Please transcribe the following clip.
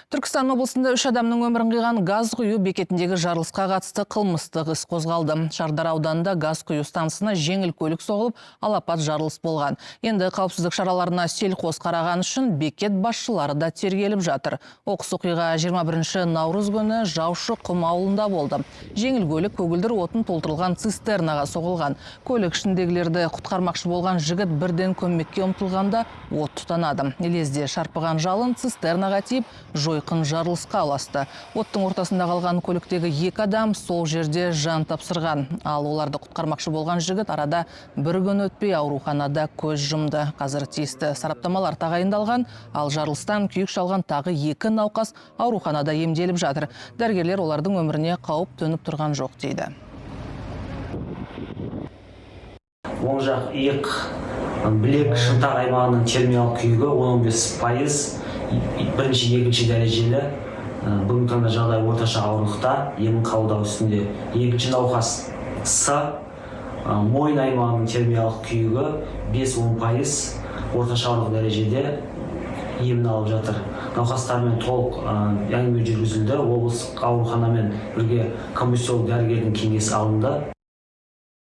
Түркістан облысында 3 адамның өмірін қиған газ құю бекетіндегі жарылысқа қатысты қылмыстық іс қозғалды. Шардара ауданында газ құю станциясына жеңіл көлік соғылып, алапат жарылыс болған. Енді қауіпсіздік шараларына селқос қараған үшін бекет басшылары да тергеліп жатыр. Оқыс оқиға 21 наурыз күні Жаушы Құм ауылында болды. Жеңіл көлік көгілдір отын толтырылған цистернаға соғылған. Көлік ішіндегілерді құтқармақшы болған жігіт бірден көмекке ұмтылғанда от тұтанады. Лезде шарпыған жалын цистернаға тиіп, жойқын жарылысқа ұласты. Оттың ортасында қалған көліктегі 2 адам сол жерде жан тапсырған. Ал оларды құтқармақшы болған жігіт арада бір күн өтпей ауруханада көз жұмды. Қазір тиісті сараптамалар тағайындалған, ал жарылыстан күйік шалған тағы 2 науқас ауруханада емделіп жатыр. Дәрігерлер олардың өміріне қауіп төніп тұрған жоқ дейді. Оң жақ иық, білек, шынтақ аймағының термиялық күйігі 15%, бірінші, екінші дәрежелі. Бүгінгі таңда жағдай орташа ауырлықта, емін қабылдау үстінде. Екінші науқас С, мойын аймағының термиялық күйігі 5-10%, орташа ауырлық дәрежеде емін алып жатыр. Науқастармен толық әңгіме жүргізілді. Облыстық ауруханамен бірге комиссиолог дәрігердің кеңесі алынды.